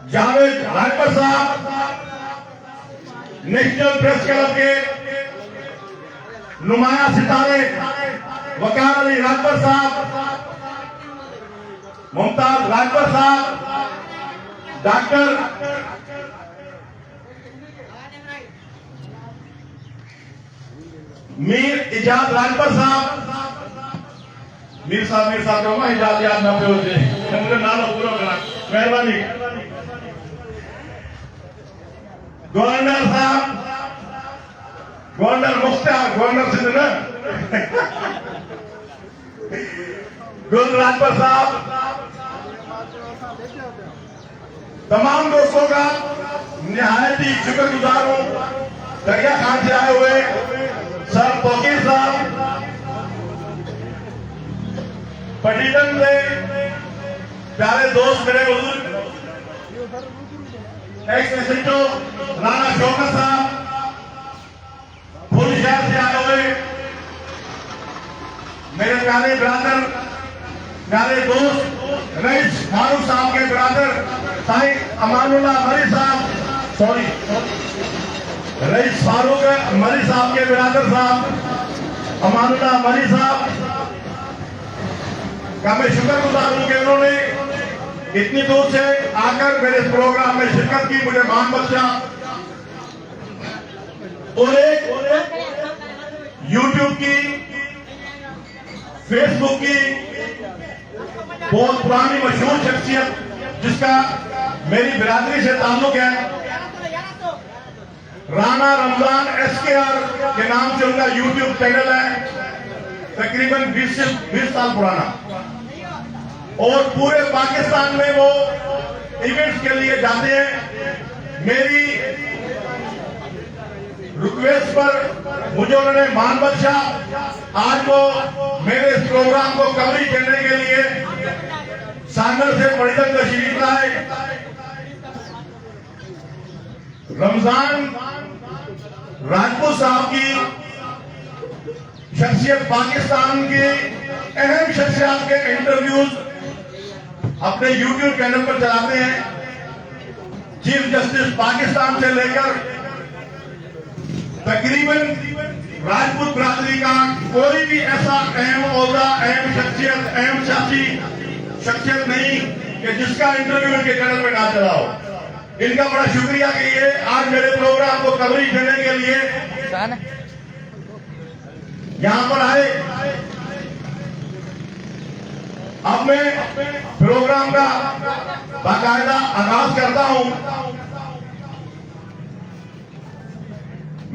जावेद राजपर साहब national press club के नुमाया सितारे वकार अली राजपर साहब, मुमताज राजपर साहब, डॉक्टर मीर इजाज राजपर साहब, मीर साहब जो इजाज याद न पे हुजे मुझे नालो पूरा करा मेहरबानी। गवर्नर साहब, गवर्नर मुख्तार, गवर्नर सिंध न गुल राजपर साहब, तमाम दोस्तों का निहायत ही शुक्रगुजार हूं। दरिया खान से आए हुए सर तौकीर साहब, पटीडन से प्यारे दोस्त मेरे बुजुर्ग एक्स एसएचओ राणा शौकत साहब, फुलशहर से आए हुए मेरे प्यारे ब्रादर, प्यारे दोस्त रईस फारूक साहब के ब्रादर साईं अमानुल्लाह मरी साहब, सॉरी रईस फारूक मरी साहब के ब्रादर साहब अमानुल्लाह मरी साहब का मैं शुक्रगुजार हूं कि उन्होंने इतनी दूर से आकर मेरे इस प्रोग्राम में शिरकत की, मुझे मान बख्शा। और एक यूट्यूब की, फेसबुक की बहुत पुरानी मशहूर शख्सियत जिसका मेरी बिरादरी से ताल्लुक है, राणा रमजान SKR के नाम से उनका यूट्यूब चैनल है, तकरीबन 20 साल पुराना। और पूरे पाकिस्तान में वो इवेंट्स के लिए जाते हैं। मेरी रिक्वेस्ट पर मुझे उन्होंने मान बख्शा। आज वो मेरे इस प्रोग्राम को कवरेज करने के लिए सागर से पड़िदन तशरीफ लाए। रमजान राजपूत साहब की शख्सियत पाकिस्तान की अहम शख्सियत के इंटरव्यूज अपने यूट्यूब चैनल पर चलाते हैं। चीफ जस्टिस पाकिस्तान से लेकर तकरीबन राजपूत बिरादरी का कोई भी ऐसा अहम ओहदा, अहम शख्सियत, अहम सियासी शख्सियत नहीं कि जिसका इंटरव्यू इनके चैनल में ना चला हो। इनका बड़ा शुक्रिया कि ये आज मेरे प्रोग्राम को कवरेज देने के लिए यहां पर आए। अब मैं प्रोग्राम का बाकायदा आगाज करता हूं।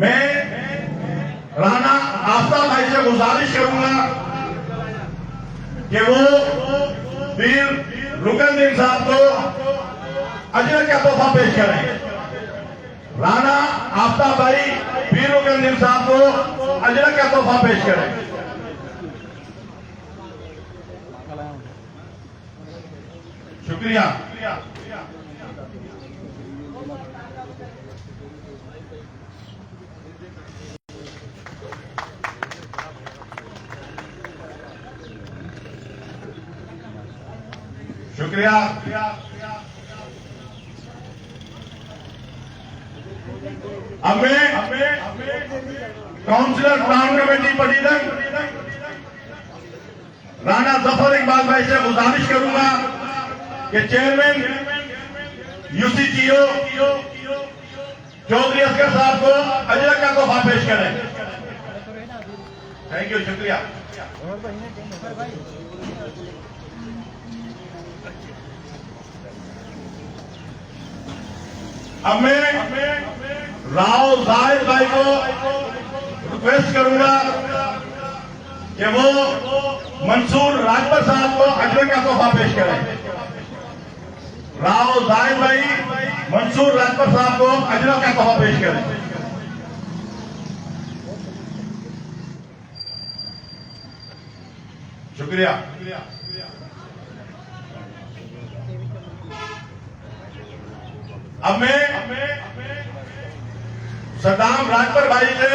मैं राणा आफ्ताब भाई से गुजारिश करूंगा कि वो वीर रुकनदीन साहब को अजर का तोहफा पेश करें। राणा आफ्ताब भाई वीर रुकनदीन साहब को अजर का तोहफा पेश करें। शुक्रिया। शुक्रिया। अब मैं काउंसिलर प्लान कमेटी पटीडन राणा जफर इकबाल भाई से गुजारिश करूंगा कि चेयरमैन UCTO चौधरी असगर साहब को अजर का तोहफा पेश करें। थैंक यू, शुक्रिया। अब मैं राव जाहिद भाई को रिक्वेस्ट करूंगा कि वो मंसूर राजपर साहब को अजर का तोहफा पेश करें। राव जाहिद भाई मंसूर राजपर साहब को अजर का तोहफा पेश करें। शुक्रिया। अब मैं सद्दाम राजपर भाई से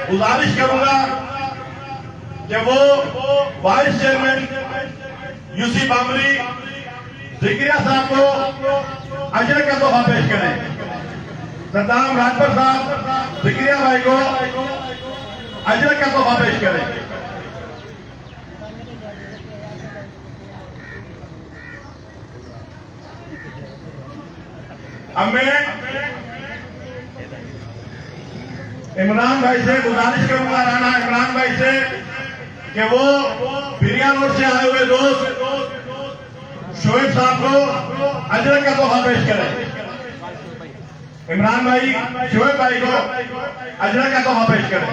गुजारिश करूंगा कि वो वाइस चेयरमैन UC बामरी जिक्रिया साहब को अजर का तोहफा पेश करें। सद्दाम राजभर साहब जिक्रिया भाई को अजर का तोहफा पेश करें। अब मैं इमरान भाई से गुजारिश करूंगा, राणा इमरान भाई से, कि वो बिरिया रोड से आए हुए दोस्त शोएब साहब को अजर का तोहफा पेश करें। इमरान भाई शोएब भाई को अजर का तोहफा पेश करें।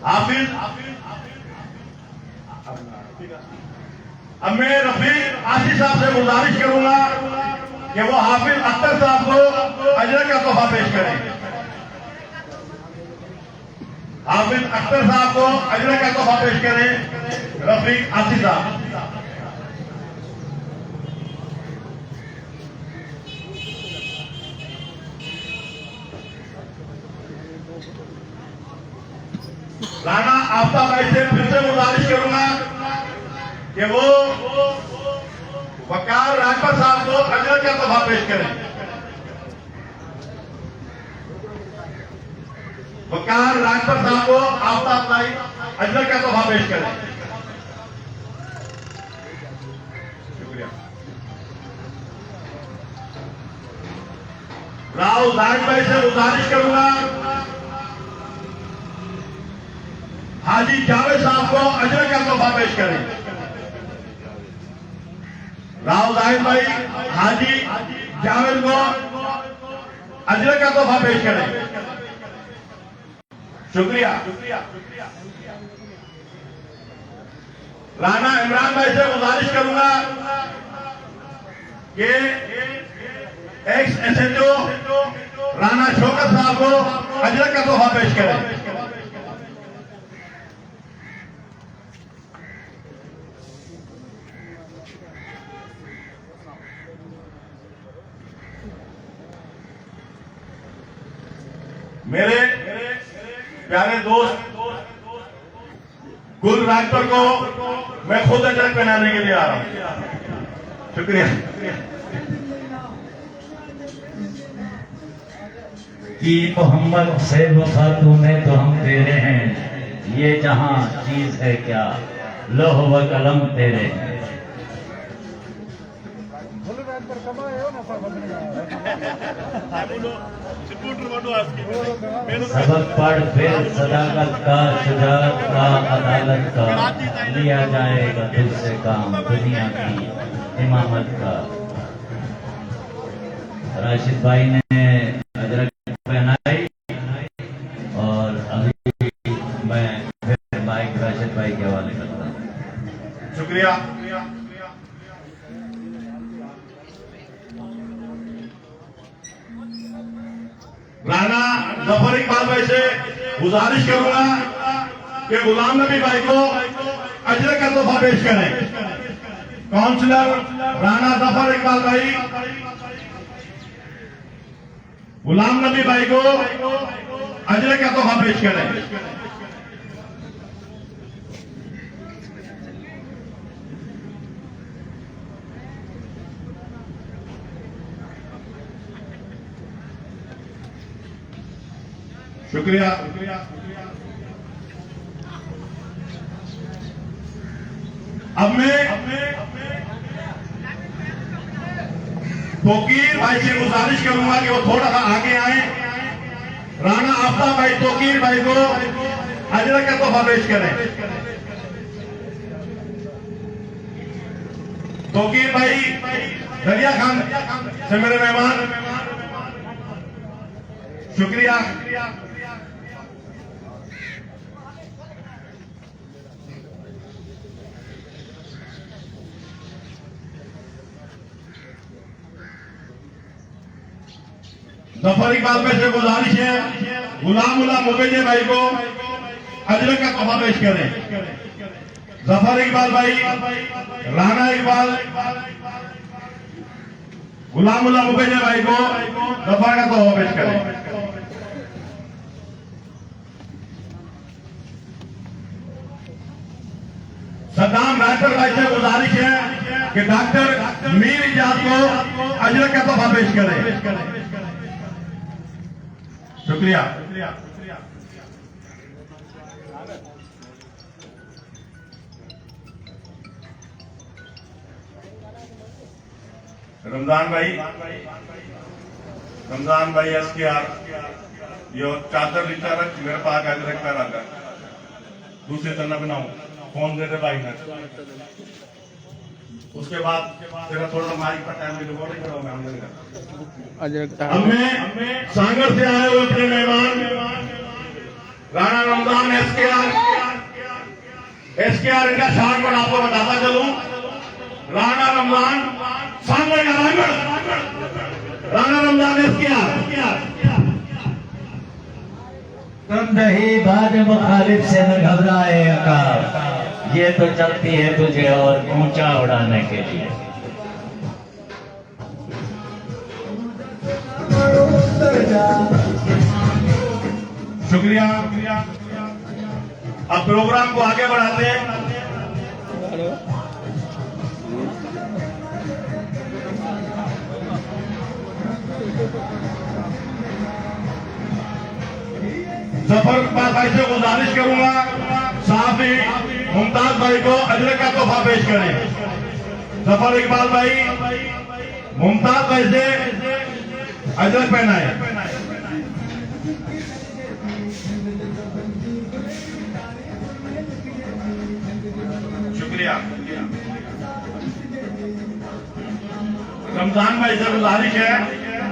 हाफिज अब मैं रफीक आसिफ साहब से गुजारिश करूंगा कि वो हाफिज अख्तर साहब को अजर का तोहफा पेश करें। हाफिज अख्तर साहब को अजर का तोहफा पेश करें रफीक आसिफ साहब। राणा आफ्ताब भाई से फिर से गुजारिश करूंगा कि वो वकार राजभर साहब को अजर का तोहफा पेश करें। वकार राजभर साहब को आफ्ताब भाई अजर का तोहफा पेश करें। शुक्रिया। राव जाहिद भाई से गुजारिश करूंगा हाजी जावेद साहब को अजर का तोहफा पेश करें। राव जाहिद भाई हाजी जावेद को अजर का तोहफा पेश करें। शुक्रिया। राणा इमरान भाई से गुजारिश करूंगा कि एक्स एसएचओ राणा शौकत साहब को अजर का तोहफा पेश करें। मेरे प्यारे दोस्त गुल राजभर को मैं खुद अजर पहनाने के लिए आ रहा हूं। शुक्रिया। कि मोहम्मद से वफा तूने तो हम तेरे हैं, ये जहां चीज है क्या लोह व कलम तेरे हैं। सबक पढ़ फिर सदाकत का, शुजाअत का, अदालत का, लिया जाएगा तुझसे काम दुनिया की इमामत का। राशिद भाई ने अदरक पहनाई और अभी मैं फिर माइक राशिद भाई के हवाले करता हूँ। शुक्रिया। राणा जफर इकबाल भाई से गुजारिश करूंगा कि गुलाम नबी भाई को अजर का तोहफा पेश करें। काउंसलर राणा जफर इकबाल भाई गुलाम नबी भाई को अजर का तोहफा पेश करें। शुक्रिया। अब मैं तोकीर भाई से गुजारिश करूंगा कि वो थोड़ा सा आगे आए। राणा आफ्ताब भाई तोकीर भाई को अजर का तोहफा पेश करें। तोकीर भाई दरिया खान से मेरे मेहमान। शुक्रिया। जफर इकबाल में से गुजारिश है गुलाम उल्ला मुबेजे भाई को अजर का तोहफा पेश करें। जफर इकबाल भाई, राणा इकबाल, गुलाम उल्ला मुबेजे भाई को जफर का तोहफा पेश करें। सद्दाम रायसर भाई से गुजारिश है कि डॉक्टर मीर इजाज को अजर का तोहफा पेश करें। शुक्रिया। रमजान भाई SKR यो चादर लीचा रख मेरे पास आज रखता रहा दूसरे तरह बनाऊं फोन दे दे भाई ने। उसके बाद तेरा थोड़ा माइक पर टाइम रिकॉर्डिंग करूंगा। हमें सांगर से आए हुए अपने मेहमान राणा रमजान SKR इनका शान पर आपको बताता चलूं। राणा रमजान सांगर का राणा रमजान SKR तुम नहीं बाद मुखालिफ से न घबराए अकाल, ये तो चलती है तुझे और ऊंचा उड़ाने के लिए। शुक्रिया। अब प्रोग्राम को आगे बढ़ाते हैं। जफर भाई से गुजारिश करूंगा साहब ही मुमताज भाई को अजर का तोहफा पेश करें। जफर इकबाल भाई मुमताज भाई से अजर पहनाए। शुक्रिया। रमजान भाई से गुजारिश है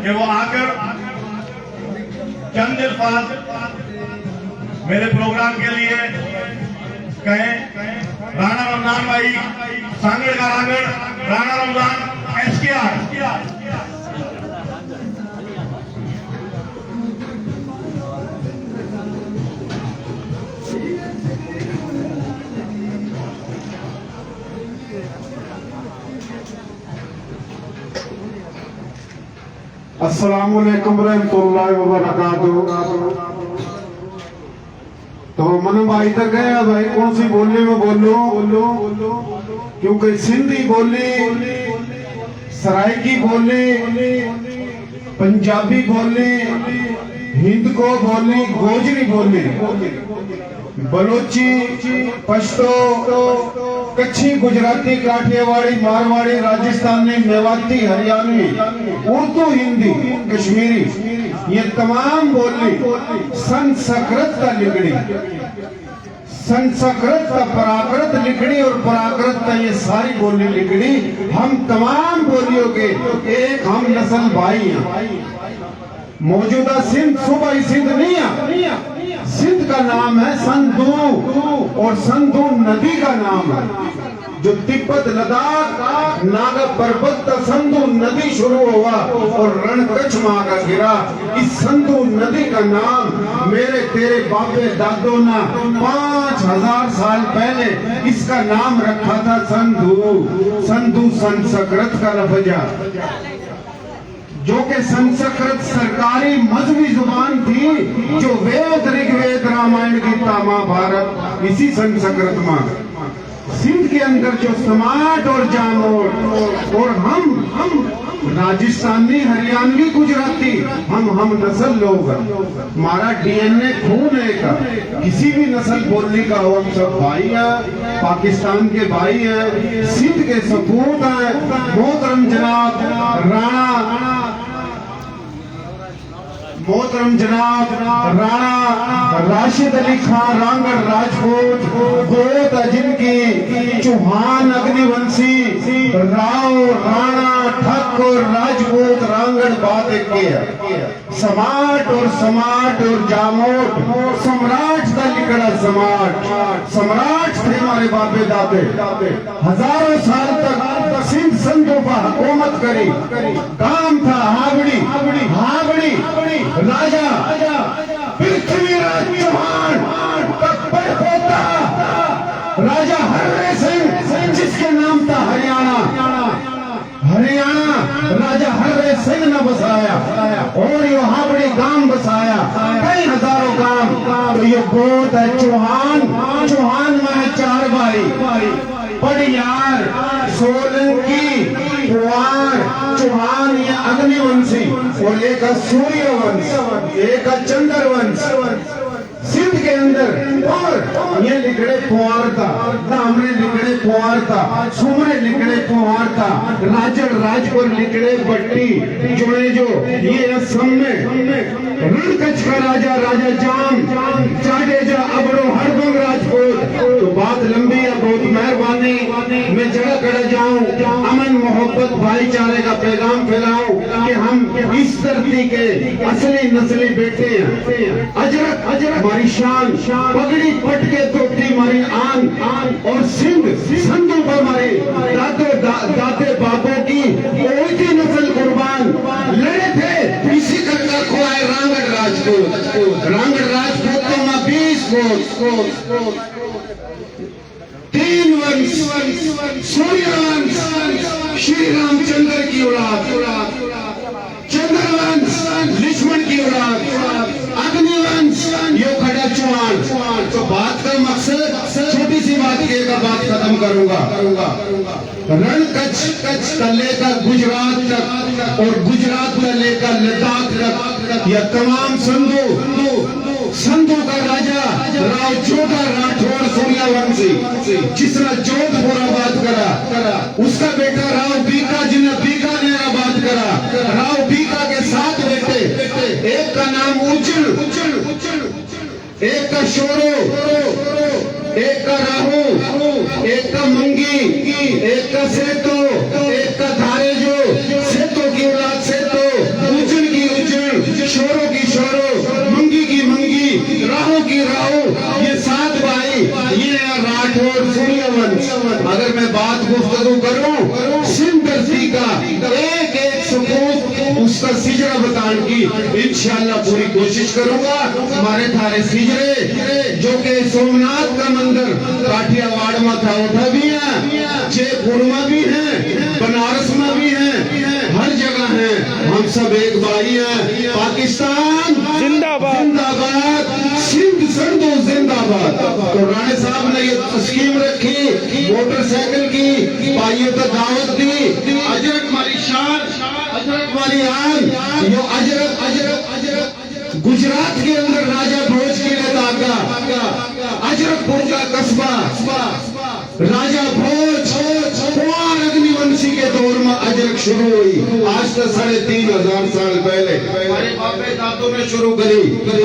कि वो आकर चंद अल्फाज मेरे प्रोग्राम के लिए कहें। राणा रमजान भाई सांगड़ का रांगड़ राणा रमजान SKR। अस्सलाम वालेकुम रहमतुल्लाहि व बरकातुहू। तो मन भाई तक गया भाई कौन सी बोली में बोलो, क्योंकि सिंधी बोली, सराइकी बोली, पंजाबी बोली, हिंद को बोली, गोजरी बोली, बलोची, पश्तो, कच्छी, गुजराती, काठियावाड़ी, मारवाड़ी, राजस्थानी, मेवाती, हरियाणवी, उर्दू, हिंदी, कश्मीरी, ये तमाम बोली संस्कृत का लिखड़ी, संस्कृत का प्राकृत लिखड़ी और प्राकृत का ये सारी बोली लिखड़ी। हम तमाम बोलियों के एक हम नस्ल भाई हैं। मौजूदा सिंध सूबाई सिंध नहीं है, सिंध का नाम है संधू और संधू नदी का नाम है। जो तिब्बत, लद्दाख, नागा पर्वत का संधू नदी शुरू हुआ और रणकच्छ माँ का गिरा। इस संधू नदी का नाम मेरे तेरे बापे दादों ने 5000 साल पहले इसका नाम रखा था संधू। संधू संस्कृत का लफ्ज है, जो कि संस्कृत सरकारी मजहबी जुबान थी, जो वेद, ऋग्वेद, रामायण, गीता, महाभारत इसी संस्कृत में। सिंध के अंदर जो समाट और जामोट और हम राजस्थानी, हरियाणवी, गुजराती, हम नस्ल लोग हैं। हमारा DNA खून है का, किसी भी नस्ल बोलने का हो, हम सब भाई हैं, पाकिस्तान के भाई हैं, सिंध के सपूत हैं। मोहतरम जनाब राणा राशिद अली खान रांगड़ राजपूत, गोत जिनकी चौहान, अग्निवंशी, राव, राणा, ठाकुर, राजपूत, रांगड़ बात एक समाट और जामोट, सम्राट का लिखड़ा सम्राट थे हमारे बापे दादे। हजारों साल तक सिंध संधों पर हुकूमत करी। काम था हावड़ी राजा पृथ्वीराज चौहान का परपोता राजा हर्रे सिंह, जिसके नाम था हरियाणा राजा हर्रे सिंह ने बसाया और ये हावड़ी गांव बसाया, कई हजारों गांव। तो ये गोत है चौहान में है 4 भाई। और एक है सूर्यवंश, एक है चंद्रवंश। सिंध के अंदर और ये लिखड़े पुआरता, हमने लिखड़े पुआरता, सुमरे लिखड़े पुआरता, राजड़ राजपुर लिखड़े बट्टी जोड़े जो ये असम में रणकच्छ का राजा राजा जाम जाडेजा अबड़ो हरदंग राजपूत। तो बात लंबी है, बहुत मेहरबानी, मैं जगह खड़ा जाऊं, अमन मोहब्बत भाईचारे का पैगाम फैलाऊं कि हम इस धरती के असली नस्ली बेटे हैं। अजरक अजरक हमारी शान, पगड़ी पटके तोटी हमारी आन, और सिंध संतों पर हमारे दादे बाबों की ओटी नस्ल कुर्बान लड़े थे। इसी करके खोए रांगड़ राजपूत, रांगड़ राजपूतों में 20 कोस, 3 वंश, सूर्यवंश श्री रामचंद्र की औलाद, चंद्रवंश लक्ष्मण की औलाद, अग्निवंश यो खड़ा चौहान। तो बात का मकसद छोटी सी बात कहकर बात खत्म करूंगा। रणकच्छ का लेकर गुजरात तक और गुजरात का लेकर लद्दाख तक यह तमाम संधों का राजा राव जोधा राठौड़ सूर्यवंशी, जिसने जोधपुर आबाद करा, उसका बेटा राव बीका जिन्हें बीकानेर आबाद करा। राव बीका के 7 बेटे, एक का नाम उज्जल, एक का शोरो, एक का राहु, एक का मंगी, एक का सेतो, एक का धारेजो। सेतो की औलाद सेतो, उज्जल की उज्जल, शोरो की शोरो, मंगी की मंगी, राहु की राहु। ये 7 भाई, ये है राठौड़ सूर्यवंश। अगर मैं बात गुफ्तगू करूं सिंध धरती का एक एक सपूत उसका सिजरा बताने की इंशाअल्लाह पूरी कोशिश करूंगा। हमारे थारे सिजरे जो कि सोमनाथ का मंदिर काठियावाड़ में था, उठा भी है, जयपुर में भी है, बनारस में भी है, हर जगह है। हम सब एक भाई हैं। पाकिस्तान जिंदाबाद, जिंदाबाद, सिंध संधो जिंदाबाद। तो राणे साहब ने ये स्कीम रखी, मोटरसाइकिल की भाइयों को दावत दी। अजरक हमारी शान, अजरक हमारी आन। यो अजरक अजरक अजरक गुजरात के अंदर राजा भोज की नेता, अजरकपुर का कस्बा, राजा भोज कुंवर अग्निवंशी के दौर में अजरक शुरू हुई। आज से 3500 साल पहले हमारे बापे दादों ने शुरू करी।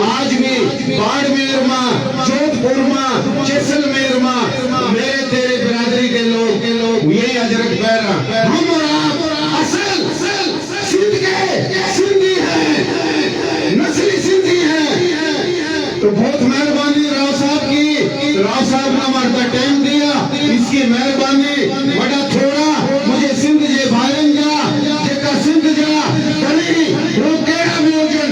आज भी बाड़मेर में, जोधपुर में, जैसलमेर में मेरे तेरे बिरादरी के लोग यही अजरक पैरा। हम और आप असल सिंध के सिंधी हैं, नस्ली सिंधी हैं। तो बहुत मेहरबानी राव साहब की, राव साहब ने हमारा टाइम दिया, इसकी मेहरबानी। बड़ा थोड़ा मुझे सिंध जे भाईन जा जेका सिंध जा गली वो केड़ा भी हुजन,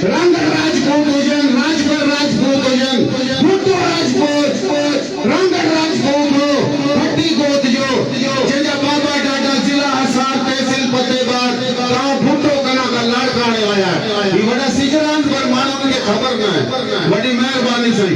रांगड़ राजपूत हुजन, राजपुर राजपूत हुजन, भुट्टो राजपूत, रांगड़ राजपूत हो, भट्टी गोत जो जंहिंजा बाबा डाडा जिला हिसार तहसील फतेहबाद गांव भुट्टो कना का लाड़काणे आया। ये बड़ा सिजरान पर मानव के खबर न है। बड़ी मेहरबानी सही।